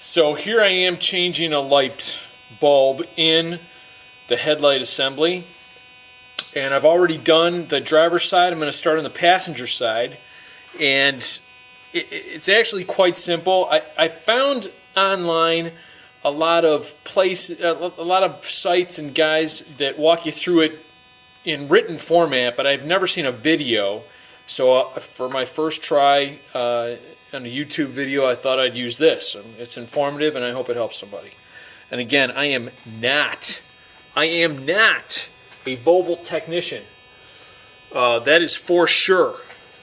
So here I am changing a light bulb in the headlight assembly, and I've already done the driver's side. I'm going to start on the passenger side, and it's actually quite simple. I found online a lot of sites and guys that walk you through it in written format, but I've never seen a video. So for my first try on a YouTube video, I thought I'd use this. It's informative, and I hope it helps somebody. And again, I am not a Volvo technician. That is for sure.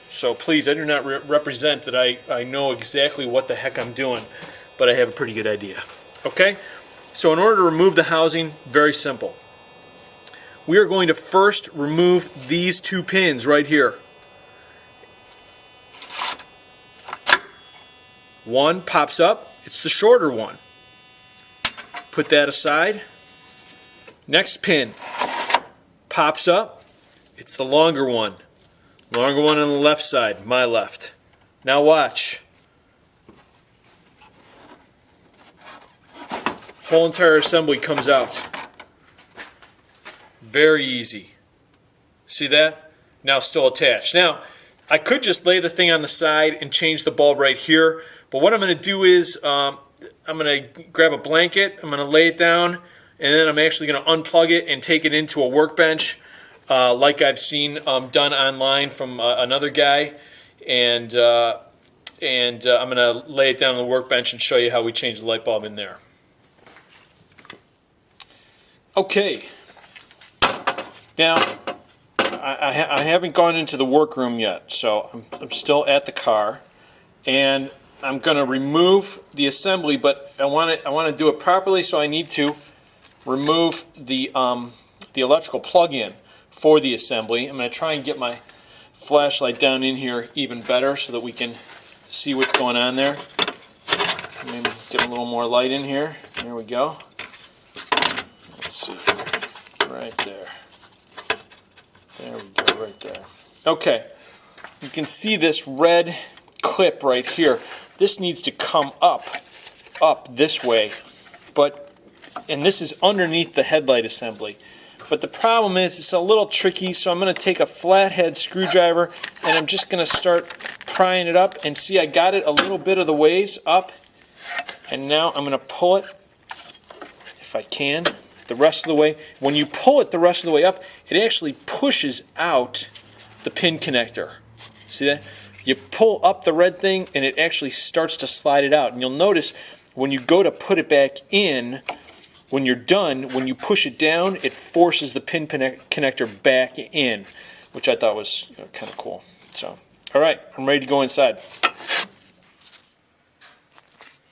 So please, I do not represent that I know exactly what the heck I'm doing, but I have a pretty good idea. Okay? So in order to remove the housing, very simple. We are going to first remove these two pins right here. One pops up, it's the shorter one. Put that aside. Next pin pops up, it's the longer one. Longer one on the left side, my left. Now watch. Whole entire assembly comes out. Very easy. See that? Now still attached. Now, I could just lay the thing on the side and change the bulb right here, but what I'm going to do is I'm going to grab a blanket, I'm going to lay it down, and then I'm actually going to unplug it and take it into a workbench like I've seen done online from another guy, and I'm going to lay it down on the workbench and show you how we change the light bulb in there. Okay, now I haven't gone into the workroom yet, so I'm still at the car, and I'm going to remove the assembly, but I want to do it properly, so I need to remove the electrical plug-in for the assembly. I'm going to try and get my flashlight down in here even better so that we can see what's going on there. Maybe get a little more light in here. There we go. Let's see. Right there. There we go, right there. Okay. You can see this red clip right here. This needs to come up this way, and this is underneath the headlight assembly. But the problem is it's a little tricky, so I'm going to take a flathead screwdriver and I'm just going to start prying it up, and see, I got it a little bit of the ways up, and now I'm going to pull it, if I can, the rest of the way. When you pull it the rest of the way up, it actually pushes out the pin connector. See that? You pull up the red thing and it actually starts to slide it out. And you'll notice when you go to put it back in, when you're done, when you push it down, it forces the pin connector back in, which I thought was kind of cool. So, all right, I'm ready to go inside.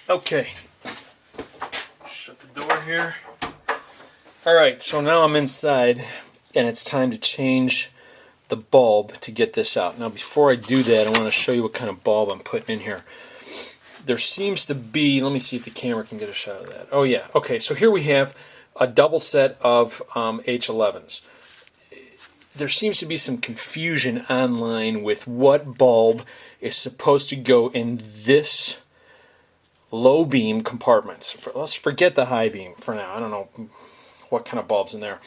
Okay, shut the door here. All right, so now I'm inside, and it's time to change the bulb to get this out. Now before I do that, I want to show you what kind of bulb I'm putting in here. There seems to be, let me see if the camera can get a shot of that. Oh yeah, okay, so here we have a double set of H11s. There seems to be some confusion online with what bulb is supposed to go in this low beam compartment. Let's forget the high beam for now. I don't know what kind of bulb's in there.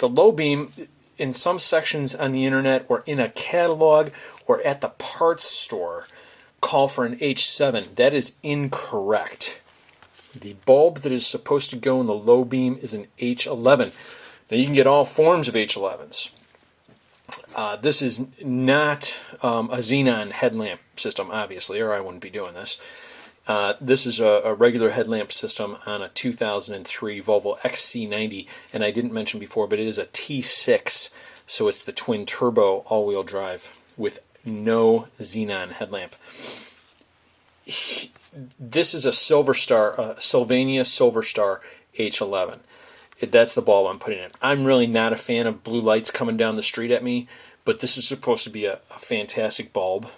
The low beam, in some sections on the internet or in a catalog or at the parts store, call for an H7. That is incorrect. The bulb that is supposed to go in the low beam is an H11. Now you can get all forms of H11s. This is not a xenon headlamp system, obviously, or I wouldn't be doing this. This is a regular headlamp system on a 2003 Volvo XC90, and I didn't mention before, but it is a T6, so it's the twin turbo all-wheel drive with no xenon headlamp. This is a Sylvania Silver Star H11. That's the bulb I'm putting in. I'm really not a fan of blue lights coming down the street at me, but this is supposed to be a fantastic bulb,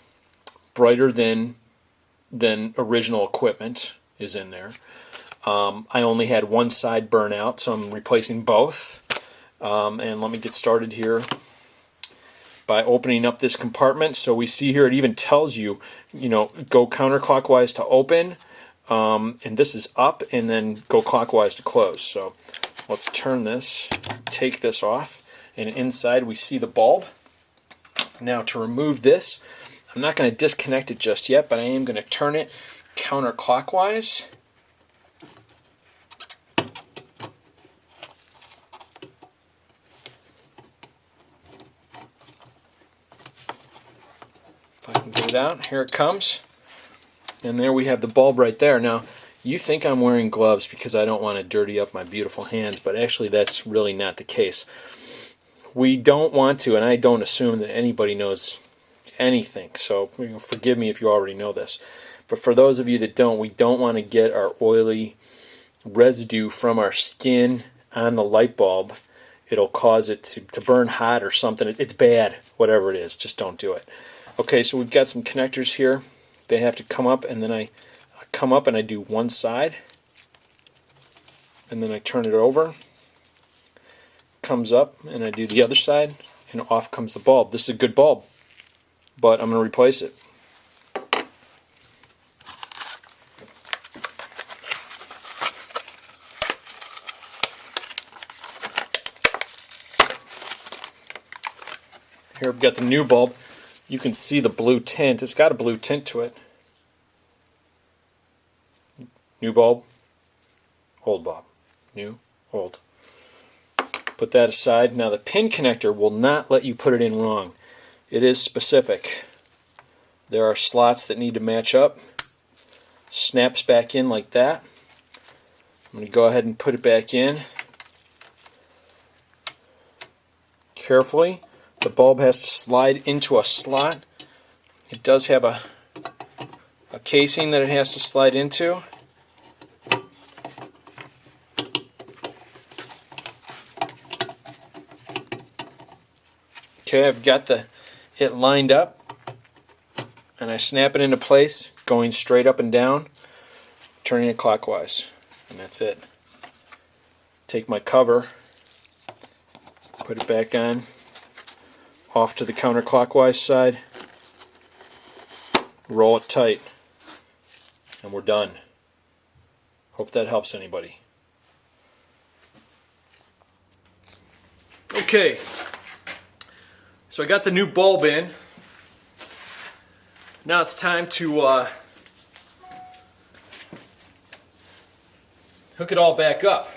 brighter than original equipment is in there. I only had one side burn out, so I'm replacing both. And let me get started here by opening up this compartment. So we see here it even tells you, go counterclockwise to open. and this is up and then go clockwise to close. So let's turn this, take this off, and inside we see the bulb. Now to remove this, I'm not going to disconnect it just yet, but I am going to turn it counterclockwise. If I can get it out, here it comes. And there we have the bulb right there. Now, you think I'm wearing gloves because I don't want to dirty up my beautiful hands, but actually that's really not the case. We don't want to, and I don't assume that anybody knows anything, so forgive me if you already know this. But for those of you that don't, we don't want to get our oily residue from our skin on the light bulb. It'll cause it to burn hot or something. It's bad, whatever it is. Just don't do it. Okay, so we've got some connectors here. They have to come up, and then I come up and I do one side, and then I turn it over. Comes up, and I do the other side, and off comes the bulb. This is a good bulb, but I'm going to replace it. Here I've got the new bulb. You can see the blue tint. It's got a blue tint to it. New bulb, old bulb, new, old. Put that aside. Now the pin connector will not let you put it in wrong. It is specific. There are slots that need to match up. Snaps back in like that. I'm going to go ahead and put it back in. Carefully. The bulb has to slide into a slot. It does have a casing that it has to slide into. Okay, I've got it lined up, and I snap it into place, going straight up and down, turning it clockwise, and that's it. Take my cover, put it back on, off to the counterclockwise side, roll it tight, and we're done. Hope that helps anybody. Okay. So I got the new bulb in. Now it's time to hook it all back up.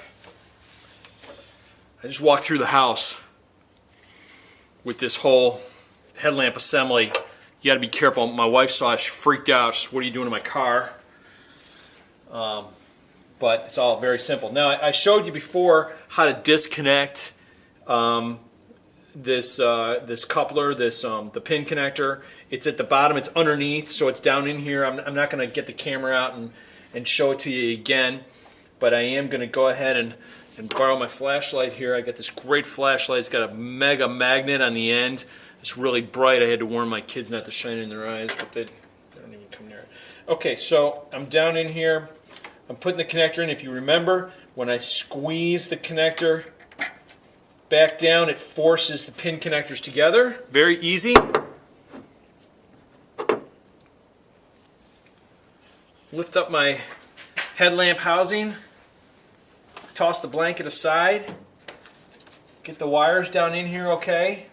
I just walked through the house with this whole headlamp assembly. You got to be careful. My wife saw it, she freaked out. She said, "What are you doing in my car?" But it's all very simple. Now I showed you before how to disconnect this coupler, the pin connector. It's at the bottom, it's underneath, so it's down in here. I'm not going to get the camera out and show it to you again, but I am going to go ahead and borrow my flashlight here. I got this great flashlight. It's got a mega magnet on the end. It's really bright. I had to warn my kids not to shine it in their eyes, but they don't even come near it. Okay, so I'm down in here. I'm putting the connector in. If you remember, when I squeeze the connector back down, it forces the pin connectors together. Very easy. Lift up my headlamp housing, toss the blanket aside, get the wires down in here okay.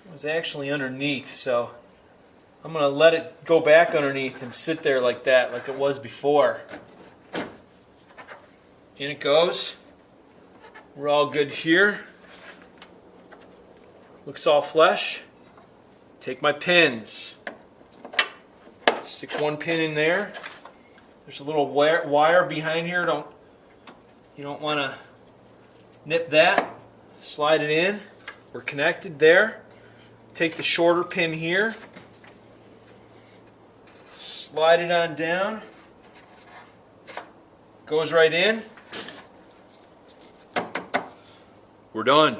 It was actually underneath, so I'm going to let it go back underneath and sit there like that, like it was before. In it goes. We're all good here. Looks all flesh. Take my pins. Stick one pin in there. There's a little wire behind here. You don't want to nip that. Slide it in. We're connected there. Take the shorter pin here. Slide it on down. Goes right in. We're done.